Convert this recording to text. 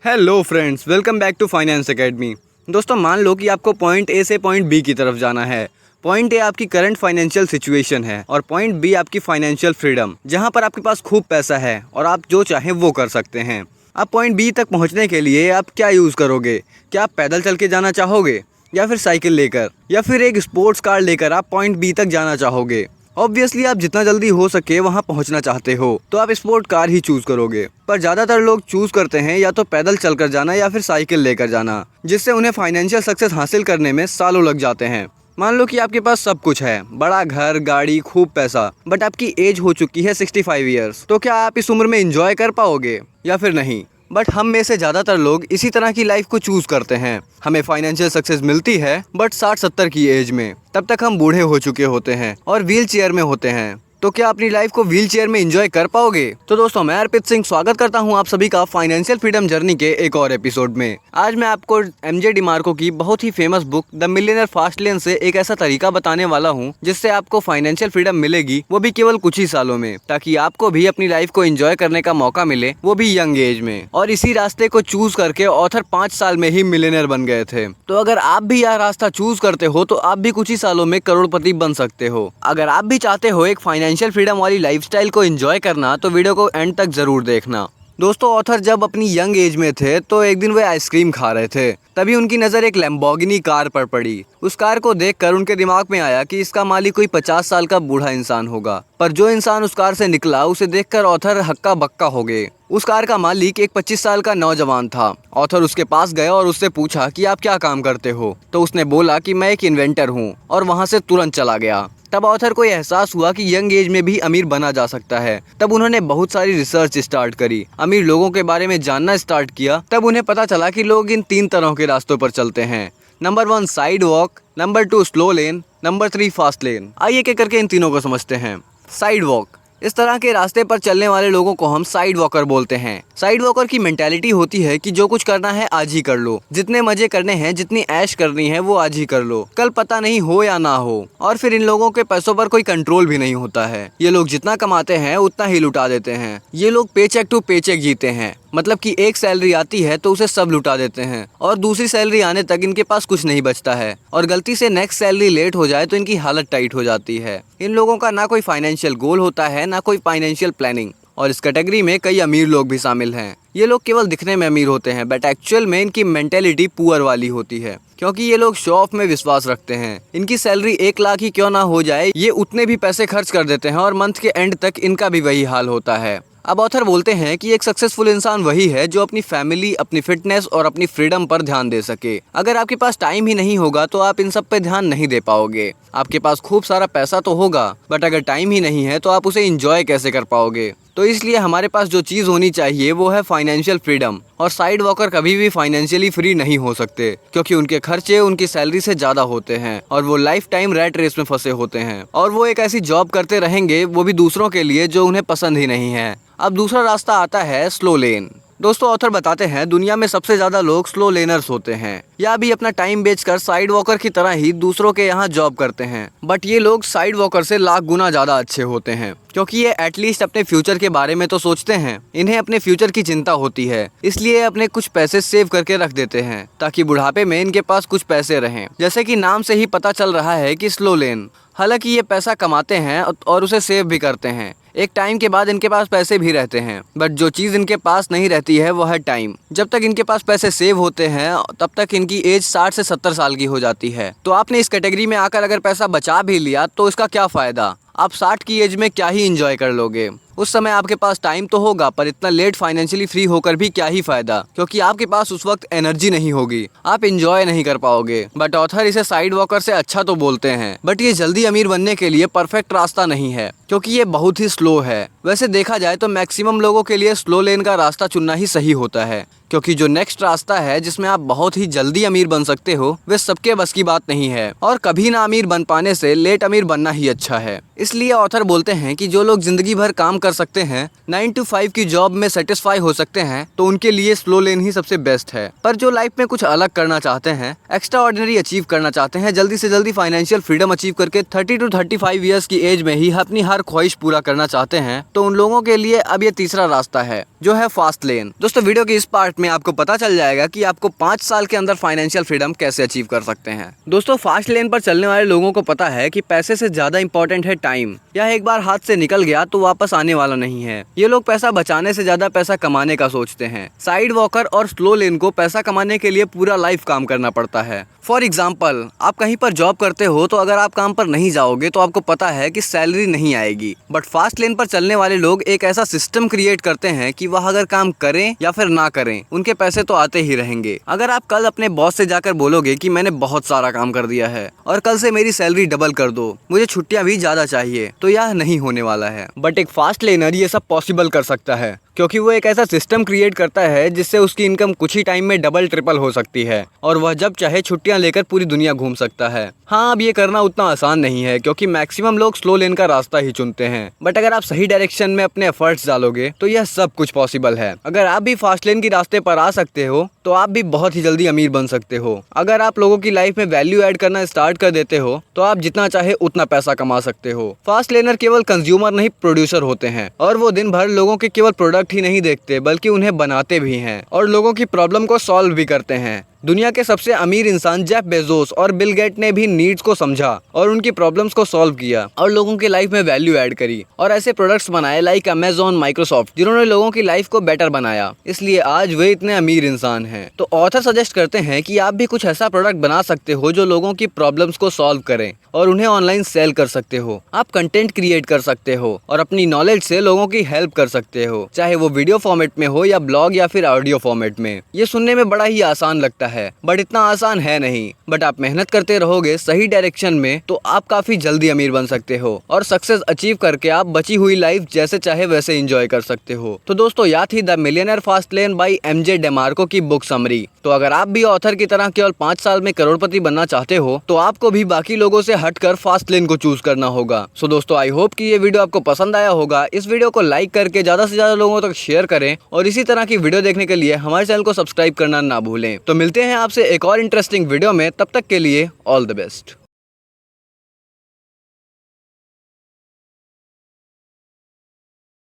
Hello friends, welcome back to finance academy. दोस्तों, मान लो कि आपको पॉइंट ए से पॉइंट बी की तरफ जाना है। पॉइंट ए आपकी करंट फाइनेंशियल सिचुएशन है और पॉइंट बी आपकी फाइनेंशियल फ्रीडम, जहां पर आपके पास खूब पैसा है और आप जो चाहें वो कर सकते हैं। अब पॉइंट बी तक पहुंचने के लिए आप क्या यूज़ करोगे? क्या आप पैदल चल के जाना चाहोगे, या फिर साइकिल लेकर, या फिर एक स्पोर्ट्स कार लेकर आप पॉइंट बी तक जाना चाहोगे? ऑब्वियसली आप जितना जल्दी हो सके वहां पहुंचना चाहते हो तो आप स्पोर्ट कार ही चूज करोगे। पर ज्यादातर लोग चूज करते हैं या तो पैदल चलकर जाना या फिर साइकिल लेकर जाना, जिससे उन्हें फाइनेंशियल सक्सेस हासिल करने में सालों लग जाते हैं। मान लो कि आपके पास सब कुछ है, बड़ा घर, गाड़ी, खूब पैसा, बट आपकी एज हो चुकी है 65 ईयर्स। तो क्या आप इस उम्र में एंजॉय कर पाओगे या फिर नहीं? बट हम में से ज़्यादातर लोग इसी तरह की लाइफ को चूज़ करते हैं। हमें फाइनेंशियल सक्सेस मिलती है बट 60-70 की एज में, तब तक हम बूढ़े हो चुके होते हैं और व्हील चेयर में होते हैं। तो क्या अपनी लाइफ को व्हील चेयर में एंजॉय कर पाओगे? तो दोस्तों, मैं अर्पित सिंह स्वागत करता हूं आप सभी का फाइनेंशियल फ्रीडम जर्नी के एक और एपिसोड में। आज मैं आपको एमजे डिमार्को की बहुत ही famous book the millionaire fast lane से एक ऐसा तरीका बताने वाला हूं जिससे आपको फाइनेंशियल फ्रीडम मिलेगी, वो भी केवल कुछ ही सालों में, ताकि आपको भी अपनी लाइफ को एंजॉय करने का मौका मिले, वो भी यंग एज में। और इसी रास्ते को चूज करके ऑथर 5 साल में ही मिलियनेयर बन गए थे। तो अगर आप भी यह रास्ता चूज करते हो तो आप भी कुछ ही सालों में करोड़पति बन सकते हो। अगर आप भी चाहते हो एक फाइनेंशियल फ्रीडम वाली लाइफस्टाइल को एंजॉय करना, तो वीडियो को एंड तक जरूर देखना। दोस्तों, ऑथर जब अपनी यंग एज में थे तो एक दिन वे आइसक्रीम खा रहे थे, तभी उनकी नज़र एक लैम्बोर्गिनी कार पर पड़ी। उस कार को देखकर उनके दिमाग में आया कि इसका मालिक कोई 50 साल का बूढ़ा इंसान होगा। पर जो इंसान उस कार से निकला उसे देखकर ऑथर हक्का बक्का हो गए। उस कार का मालिक एक 25 साल का नौजवान था। ऑथर उसके पास गए और उससे पूछा कि आप क्या काम करते हो? तो उसने बोला कि मैं एक इन्वेंटर हूँ, और वहाँ से तुरंत चला गया। तब ऑथर को एहसास हुआ कि यंग एज में भी अमीर बना जा सकता है। तब उन्होंने बहुत सारी रिसर्च स्टार्ट करी, अमीर लोगों के बारे में जानना स्टार्ट किया। तब उन्हें पता चला कि लोग इन 3 तरह के रास्तों पर चलते हैं। Number 1 side walk, number 2 slow लेन, नंबर 3 फास्ट लेन। आइए एक करके इन तीनों को समझते हैं। साइड वॉक, इस तरह के रास्ते पर चलने वाले लोगों को हम साइड वॉकर बोलते हैं। साइड वॉकर की मेंटालिटी होती है कि जो कुछ करना है आज ही कर लो, जितने मजे करने हैं, जितनी ऐश करनी है वो आज ही कर लो, कल पता नहीं हो या ना हो। और फिर इन लोगों के पैसों पर कोई कंट्रोल भी नहीं होता है। ये लोग जितना कमाते हैं उतना ही लुटा देते हैं। ये लोग पेचेक टू पेचेक जीते हैं, मतलब कि एक सैलरी आती है तो उसे सब लुटा देते हैं, और दूसरी सैलरी आने तक इनके पास कुछ नहीं बचता है। और गलती से नेक्स्ट सैलरी लेट हो जाए तो इनकी हालत टाइट हो जाती है। इन लोगों का ना कोई फाइनेंशियल गोल होता है, ना कोई फाइनेंशियल प्लानिंग। और इस कैटेगरी में कई अमीर लोग भी शामिल हैं। ये लोग केवल दिखने में अमीर होते हैं, बट एक्चुअल में इनकी मेंटेलिटी पुअर वाली होती है, क्योंकि ये लोग शो ऑफ में विश्वास रखते हैं। इनकी सैलरी 1 लाख ही क्यों ना हो जाए, ये उतने भी पैसे खर्च कर देते हैं और मंथ के एंड तक इनका भी वही हाल होता है। अब ऑथर बोलते हैं कि एक सक्सेसफुल इंसान वही है जो अपनी फैमिली, अपनी फिटनेस और अपनी फ्रीडम पर ध्यान दे सके। अगर आपके पास टाइम ही नहीं होगा तो आप इन सब पे ध्यान नहीं दे पाओगे। आपके पास खूब सारा पैसा तो होगा, बट अगर टाइम ही नहीं है तो आप उसे एंजॉय कैसे कर पाओगे? तो इसलिए हमारे पास जो चीज़ होनी चाहिए वो है फाइनेंशियल फ्रीडम। और साइड वॉकर कभी भी फाइनेंशियली फ्री नहीं हो सकते, क्योंकि उनके खर्चे उनकी सैलरी से ज़्यादा होते हैं और वो लाइफ टाइम रैट रेस में फंसे होते हैं। और वो एक ऐसी जॉब करते रहेंगे, वो भी दूसरों के लिए, जो उन्हें पसंद ही नहीं है। अब दूसरा रास्ता आता है स्लो लेन। दोस्तों, ऑथर बताते हैं दुनिया में सबसे ज्यादा लोग स्लो लेनर्स होते हैं, या भी अपना टाइम बेचकर साइड वॉकर की तरह ही दूसरों के यहाँ जॉब करते हैं। बट ये लोग साइड वॉकर से लाख गुना ज्यादा अच्छे होते हैं, क्योंकि ये एटलीस्ट अपने फ्यूचर के बारे में तो सोचते हैं। इन्हें अपने फ्यूचर की चिंता होती है, इसलिए अपने कुछ पैसे सेव करके रख देते हैं, ताकि बुढ़ापे में इनके पास कुछ पैसे रहें। जैसे कि नाम से ही पता चल रहा है कि स्लो लेन। हालांकि ये पैसा कमाते हैं और उसे सेव भी करते हैं। एक टाइम के बाद इनके पास पैसे भी रहते हैं, बट जो चीज़ इनके पास नहीं रहती है वो है टाइम। जब तक इनके पास पैसे सेव होते हैं तब तक इनकी एज 60 से 70 साल की हो जाती है। तो आपने इस कैटेगरी में आकर अगर पैसा बचा भी लिया तो इसका क्या फ़ायदा? आप 60 की एज में क्या ही एंजॉय कर लोगे? उस समय आपके पास टाइम तो होगा, पर इतना लेट फाइनेंशियली फ्री होकर भी क्या ही फायदा, क्योंकि आपके पास उस वक्त एनर्जी नहीं होगी, आप एंजॉय नहीं कर पाओगे। बट ऑथर इसे साइड वॉकर से अच्छा तो बोलते हैं, बट ये जल्दी अमीर बनने के लिए परफेक्ट रास्ता नहीं है, क्योंकि ये बहुत ही स्लो है। वैसे देखा जाए तो मैक्सिमम लोगों के लिए स्लो लेन का रास्ता चुनना ही सही होता है, क्योंकि जो नेक्स्ट रास्ता है जिसमें आप बहुत ही जल्दी अमीर बन सकते हो, वे सबके बस की बात नहीं है। और कभी ना अमीर बन पाने से लेट अमीर बनना ही अच्छा है। इसलिए ऑथर बोलते हैं कि जो लोग जिंदगी भर काम कर सकते हैं, 9 to 5 की जॉब में सेटिस्फाई हो सकते हैं, तो उनके लिए स्लो लेन ही सबसे बेस्ट है। पर जो लाइफ में कुछ अलग करना चाहते हैं, एक्स्ट्रा ऑर्डिनरी अचीव करना चाहते हैं, जल्दी से जल्दी फाइनेंशियल फ्रीडम अचीव करके 30 to 35 ईयर्स की एज में ही अपनी हर ख्वाहिश पूरा करना चाहते हैं, तो उन लोगों के लिए अब ये तीसरा रास्ता है जो है फास्ट लेन। दोस्तों वीडियो के इस पार्ट में आपको पता चल जाएगा कि आपको 5 साल के अंदर फाइनेंशियल फ्रीडम कैसे अचीव कर सकते हैं। दोस्तों फास्ट लेन पर चलने वाले लोगों को पता है कि पैसे से ज्यादा इंपॉर्टेंट है टाइम। यह एक बार हाथ से निकल गया तो वापस आने वाला नहीं है। ये लोग पैसा बचाने से ज्यादा पैसा कमाने का सोचते हैं। साइड वॉकर और स्लो लेन को पैसा कमाने के लिए पूरा लाइफ काम करना पड़ता है। फॉर एग्जाम्पल, आप कहीं पर जॉब करते हो तो अगर आप काम पर नहीं जाओगे तो आपको पता है कि सैलरी नहीं आएगी। बट फास्ट लेन पर चलने वाले लोग एक ऐसा सिस्टम क्रिएट करते हैं कि वह अगर काम करें या फिर ना करें, उनके पैसे तो आते ही रहेंगे। अगर आप कल अपने बॉस से जाकर बोलोगे कि मैंने बहुत सारा काम कर दिया है और कल से मेरी सैलरी डबल कर दो, मुझे छुट्टियां भी ज्यादा चाहिए, तो यह नहीं होने वाला है। बट एक फास्ट लेनर ये सब पॉसिबल कर सकता है क्योंकि वो एक ऐसा सिस्टम क्रिएट करता है जिससे उसकी इनकम कुछ ही टाइम में डबल ट्रिपल हो सकती है और वह जब चाहे छुट्टियां लेकर पूरी दुनिया घूम सकता है। हाँ, अब ये करना उतना आसान नहीं है क्योंकि मैक्सिमम लोग स्लो लेन का रास्ता ही चुनते हैं। बट अगर आप सही डायरेक्शन में अपने एफर्ट्स डालोगे तो यह सब कुछ पॉसिबल है। अगर आप भी फास्ट लेन के रास्ते पर आ सकते हो तो आप भी बहुत ही जल्दी अमीर बन सकते हो। अगर आप लोगों की लाइफ में वैल्यू ऐड करना स्टार्ट कर देते हो तो आप जितना चाहे उतना पैसा कमा सकते हो। फास्ट लेनर केवल कंज्यूमर नहीं प्रोड्यूसर होते हैं और वो दिन भर लोगों के केवल प्रोडक्ट ही नहीं देखते बल्कि उन्हें बनाते भी हैं और लोगों की प्रॉब्लम को सॉल्व भी करते हैं। दुनिया के सबसे अमीर इंसान जेफ बेजोस और बिल गेट ने भी नीड्स को समझा और उनकी प्रॉब्लम्स को सॉल्व किया और लोगों की लाइफ में वैल्यू ऐड करी और ऐसे प्रोडक्ट्स बनाए लाइक अमेज़न, माइक्रोसॉफ्ट, जिन्होंने लोगों की लाइफ को बेटर बनाया। इसलिए आज वे इतने अमीर इंसान हैं। तो ऑथर सजेस्ट करते हैं कि आप भी कुछ ऐसा प्रोडक्ट बना सकते हो जो लोगों की प्रॉब्लम्स को सॉल्व करें और उन्हें ऑनलाइन सेल कर सकते हो। आप कंटेंट क्रिएट कर सकते हो और अपनी नॉलेज से लोगों की हेल्प कर सकते हो, चाहे वो वीडियो फॉर्मेट में हो या ब्लॉग या फिर ऑडियो फॉर्मेट में। ये सुनने में बड़ा ही आसान लगता है बट इतना आसान है नहीं। बट आप मेहनत करते रहोगे सही डायरेक्शन में तो आप काफी जल्दी अमीर बन सकते हो और सक्सेस अचीव करके आप बची हुई लाइफ जैसे चाहे वैसे एंजॉय कर सकते हो। तो दोस्तों याद थी the millionaire fast lane by MJ DeMarco की बुक समरी। तो अगर आप भी ऑथर की तरह केवल 5 साल में करोड़पति बनना चाहते हो तो आपको भी बाकी लोगों से हटकर फास्ट लेन को चूज करना होगा। सो दोस्तों आई होप कि ये वीडियो आपको पसंद आया होगा। इस वीडियो को लाइक करके ज्यादा से ज्यादा लोगों तक शेयर करें और इसी तरह की वीडियो देखने के लिए हमारे चैनल को सब्सक्राइब करना ना भूलें। तो मिलते हैं आपसे एक और इंटरेस्टिंग वीडियो में, तब तक के लिए ऑल द बेस्ट।